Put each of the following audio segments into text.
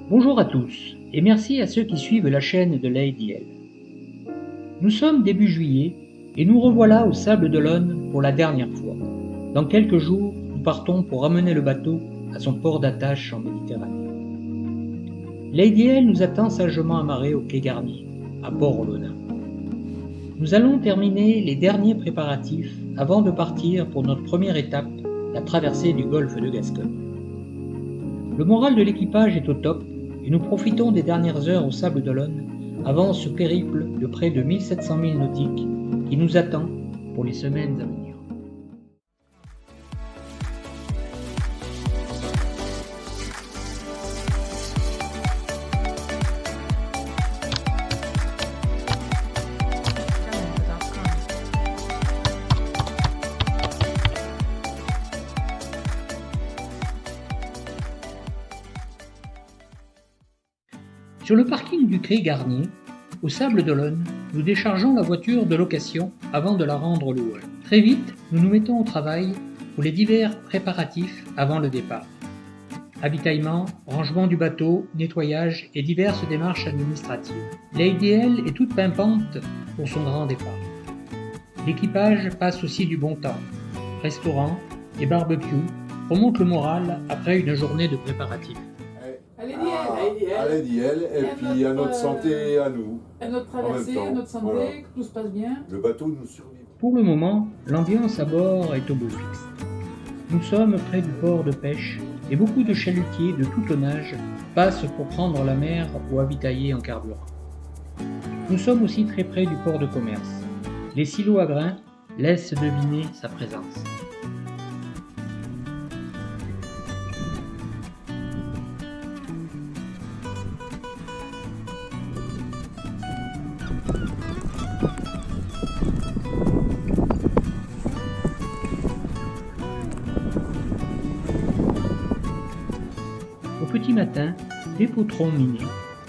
Bonjour à tous et merci à ceux qui suivent la chaîne de l'ADL. Nous sommes début juillet et nous revoilà au Sable d'Olonne pour la dernière fois. Dans quelques jours, nous partons pour ramener le bateau à son port d'attache en Méditerranée. L'ADL nous attend sagement amarrés au quai Garnier, à Port-Olonnin. Nous allons terminer les derniers préparatifs avant de partir pour notre première étape, la traversée du golfe de Gascogne. Le moral de l'équipage est au top et nous profitons des dernières heures au Sable d'Olonne avant ce périple de près de 1700 milles nautiques qui nous attend pour les semaines à venir. Sur le parking du quai Garnier, au Sable d'Olonne, nous déchargeons la voiture de location avant de la rendre loueur. Très vite, nous nous mettons au travail pour les divers préparatifs avant le départ. Avitaillement, rangement du bateau, nettoyage et diverses démarches administratives. L'ADL est toute pimpante pour son grand départ. L'équipage passe aussi du bon temps. Restaurant et barbecue remontent le moral après une journée de préparatifs. Allez, d'IL, et puis à notre santé et à nous. À notre traversée, à notre santé, voilà. Que tout se passe bien. Le bateau nous survit. Pour le moment, l'ambiance à bord est au beau fixe. Nous sommes près du port de pêche et beaucoup de chalutiers de tout tonnage passent pour prendre la mer ou avitailler en carburant. Nous sommes aussi très près du port de commerce. Les silos à grains laissent deviner sa présence. Au petit matin, des potrons minés,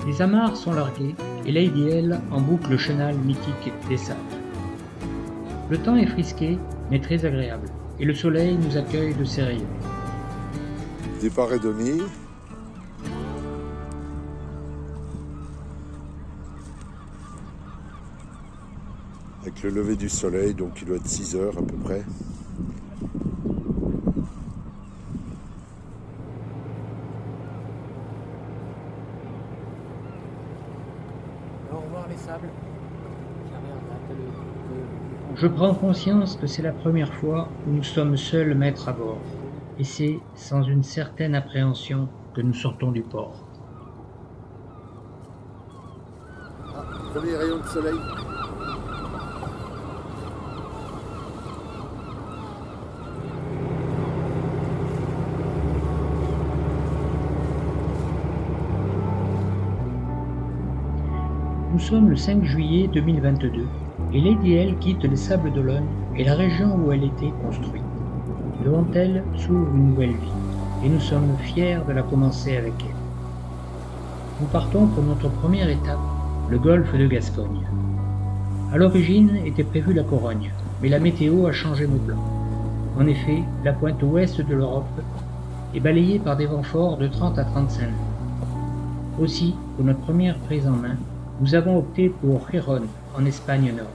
les amarres sont larguées et l'ADL emboute le chenal mythique des sables. Le temps est frisqué mais très agréable et le soleil nous accueille de ses rayons. Départ et demi. Avec le lever du soleil, donc il doit être 6 heures à peu près. Je prends conscience que c'est la première fois où nous sommes seuls maîtres à bord, et c'est sans une certaine appréhension que nous sortons du port. Premier rayon de soleil. Nous sommes le 5 juillet 2022 et l'ADL quitte les Sables d'Olonne et la région où elle était construite. Devant elle s'ouvre une nouvelle vie et nous sommes fiers de la commencer avec elle. Nous partons pour notre première étape, le golfe de Gascogne. À l'origine était prévue la Corogne, mais la météo a changé nos plans. En effet, la pointe ouest de l'Europe est balayée par des vents forts de 30 à 35 nœuds. Aussi, pour notre première prise en main, nous avons opté pour Gijón, en Espagne Nord.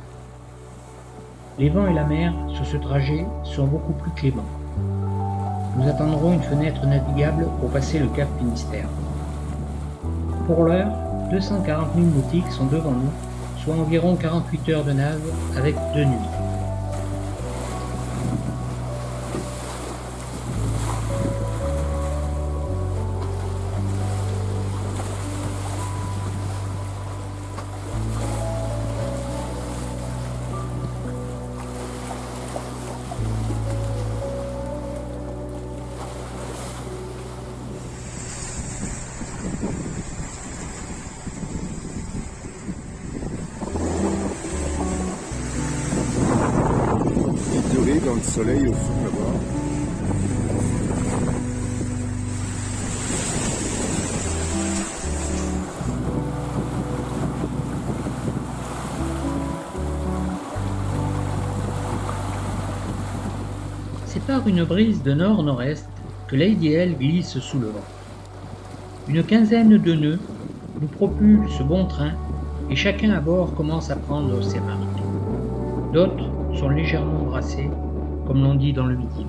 Les vents et la mer sur ce trajet sont beaucoup plus cléments. Nous attendrons une fenêtre navigable pour passer le cap Finistère. Pour l'heure, 240 000 nautiques sont devant nous, soit environ 48 heures de nave avec 2 nuits. Dans le soleil au fond là-bas. C'est par une brise de nord-nord-est que l'ADL glisse sous le vent. Une quinzaine de nœuds nous propulsent bon train et chacun à bord commence à prendre ses marques. D'autres sont légèrement brassés, comme l'on dit dans le Midi.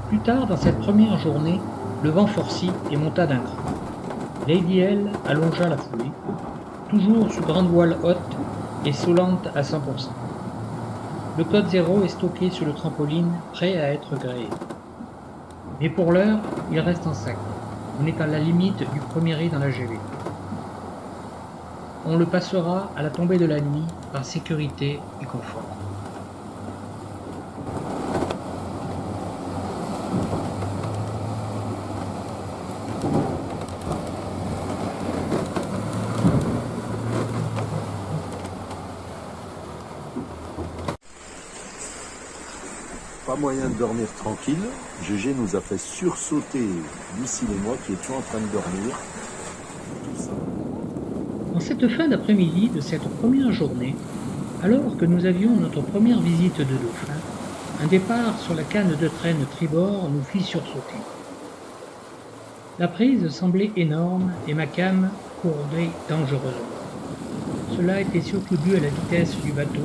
Plus tard dans cette première journée, le vent forcit et monta d'un cran. Lady L allongea la foulée, toujours sous grande voile haute et solente à 100%. Le code 0 est stocké sur le trampoline, prêt à être gréé. Mais pour l'heure, il reste en sac. On est à la limite du premier riz dans la GV. On le passera à la tombée de la nuit par sécurité et confort. Pas moyen de dormir tranquille. GG nous a fait sursauter Lucille et moi qui étions en train de dormir. Tout ça. En cette fin d'après-midi de cette première journée, alors que nous avions notre première visite de dauphin, un départ sur la canne de traîne tribord nous fit sursauter. La prise semblait énorme et ma came courbait dangereusement. Cela était surtout dû à la vitesse du bateau,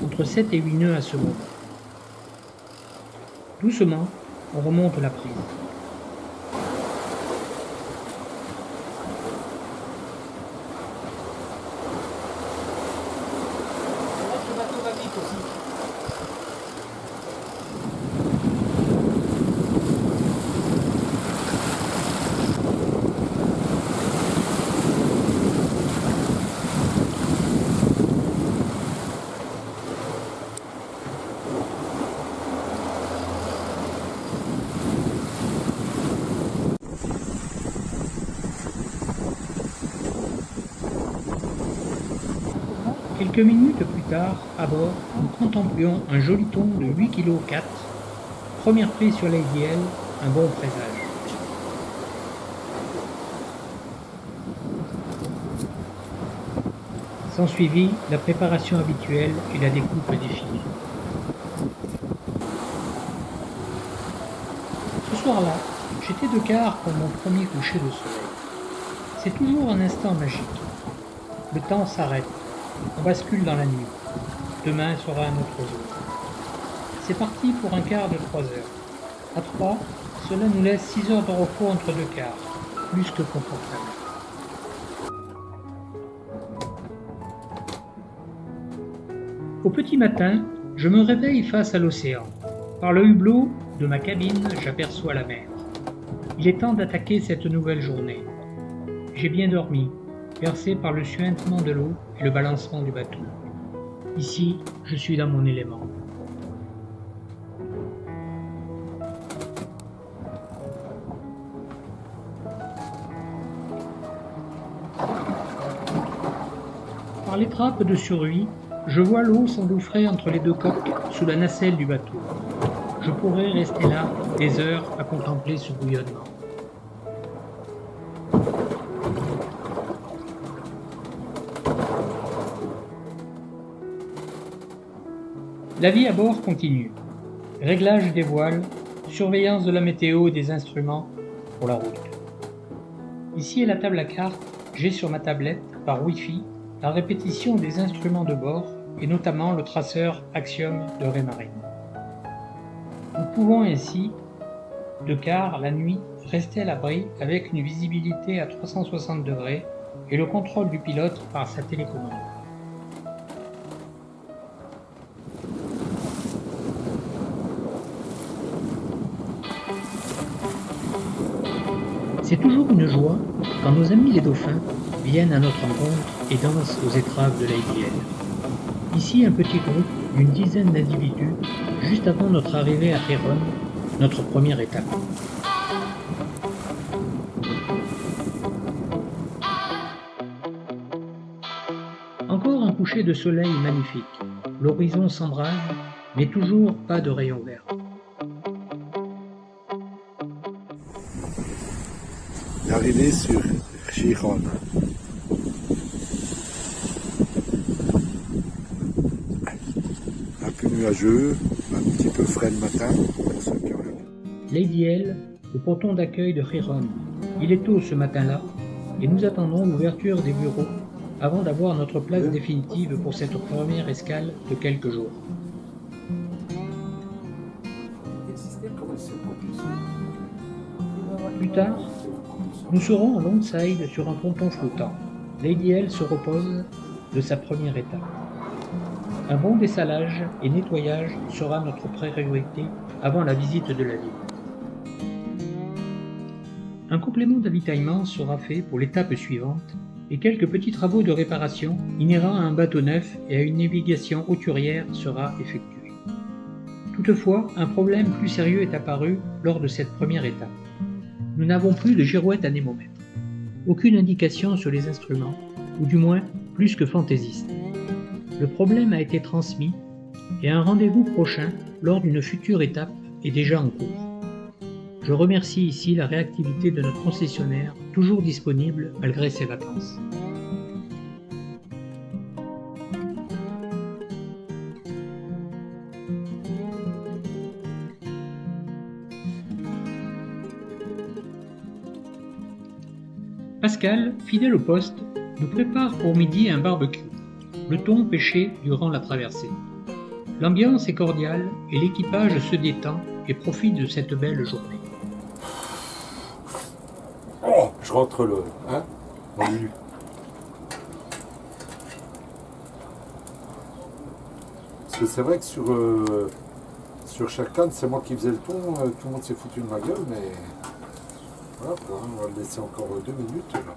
entre 7 et 8 nœuds à ce moment. Doucement, on remonte la prise. Le bateau va vite aussi. Quelques minutes plus tard, à bord, nous contemplions un joli thon de 8,4 kg, première prise sur Lady L, un bon présage. S'ensuivit la préparation habituelle et la découpe des filets. Ce soir-là, j'étais de quart pour mon premier coucher de soleil. C'est toujours un instant magique. Le temps s'arrête. On bascule dans la nuit. Demain sera un autre jour. C'est parti pour un quart de 3 heures. À 3, cela nous laisse 6 heures de repos entre deux quarts, plus que confortable. Au petit matin, je me réveille face à l'océan. Par le hublot de ma cabine, j'aperçois la mer. Il est temps d'attaquer cette nouvelle journée. J'ai bien dormi, bercé par le suintement de l'eau et le balancement du bateau. Ici, je suis dans mon élément. Par les trappes de survie, je vois l'eau s'engouffrer entre les deux coques sous la nacelle du bateau. Je pourrais rester là des heures à contempler ce bouillonnement. La vie à bord continue. Réglage des voiles, surveillance de la météo et des instruments pour la route. Ici à la table à cartes, j'ai sur ma tablette, par Wi-Fi, la répétition des instruments de bord et notamment le traceur Axiom de Raymarine. Nous pouvons ainsi, de quart la nuit, rester à l'abri avec une visibilité à 360 degrés et le contrôle du pilote par sa télécommande. C'est toujours une joie quand nos amis les dauphins viennent à notre rencontre et dansent aux étraves de Lady L. Ici un petit groupe d'une dizaine d'individus, juste avant notre arrivée à Féron, notre première étape. Encore un coucher de soleil magnifique. L'horizon s'embrase, mais toujours pas de rayons verts. L'arrivée sur Gijón. Un peu nuageux, un petit peu frais le matin. Lady L, au ponton d'accueil de Gijón. Il est tôt ce matin-là, et nous attendons l'ouverture des bureaux avant d'avoir notre place définitive pour cette première escale de quelques jours. Plus tard, nous serons à Longside sur un ponton flottant. Lady L se repose de sa première étape. Un bon dessalage et nettoyage sera notre priorité avant la visite de la ville. Un complément d'avitaillement sera fait pour l'étape suivante et quelques petits travaux de réparation inhérents à un bateau neuf et à une navigation hauturière sera effectué. Toutefois, un problème plus sérieux est apparu lors de cette première étape. Nous n'avons plus de girouette anémomètre. Aucune indication sur les instruments, ou du moins plus que fantaisiste. Le problème a été transmis et un rendez-vous prochain lors d'une future étape est déjà en cours. Je remercie ici la réactivité de notre concessionnaire, toujours disponible malgré ses vacances. Pascal, fidèle au poste, nous prépare pour midi un barbecue, le thon pêché durant la traversée. L'ambiance est cordiale et l'équipage se détend et profite de cette belle journée. Oh, je rentre le... Hein Salut. Parce que c'est vrai que sur chaque canne, c'est moi qui faisais le thon, tout le monde s'est foutu de ma gueule, mais... Voilà, on va le laisser encore 2 minutes. Là.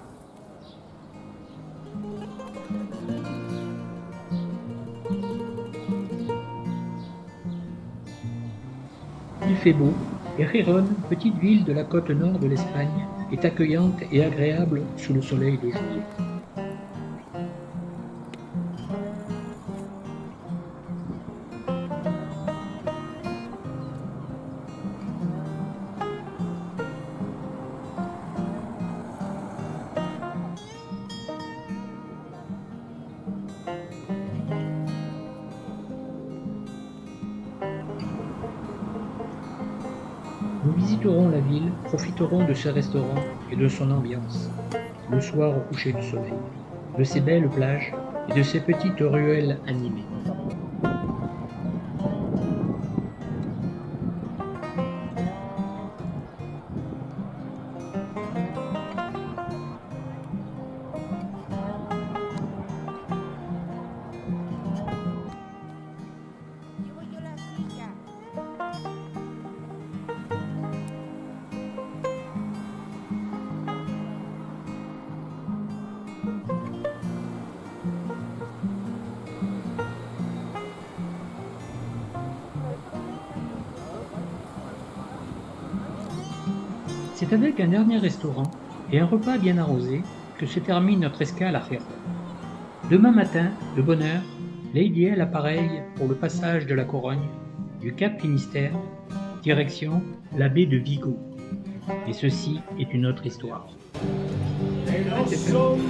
Il fait beau et Gijón, petite ville de la côte nord de l'Espagne, est accueillante et agréable sous le soleil de juillet. Nous visiterons la ville, profiterons de ses restaurants et de son ambiance, le soir au coucher du soleil, de ses belles plages et de ses petites ruelles animées. C'est avec un dernier restaurant et un repas bien arrosé que se termine notre escale à Gijón. Demain matin, de bonne heure, Lady L appareille pour le passage de la Corogne, du Cap Finistère, direction la baie de Vigo. Et ceci est une autre histoire. En los hombres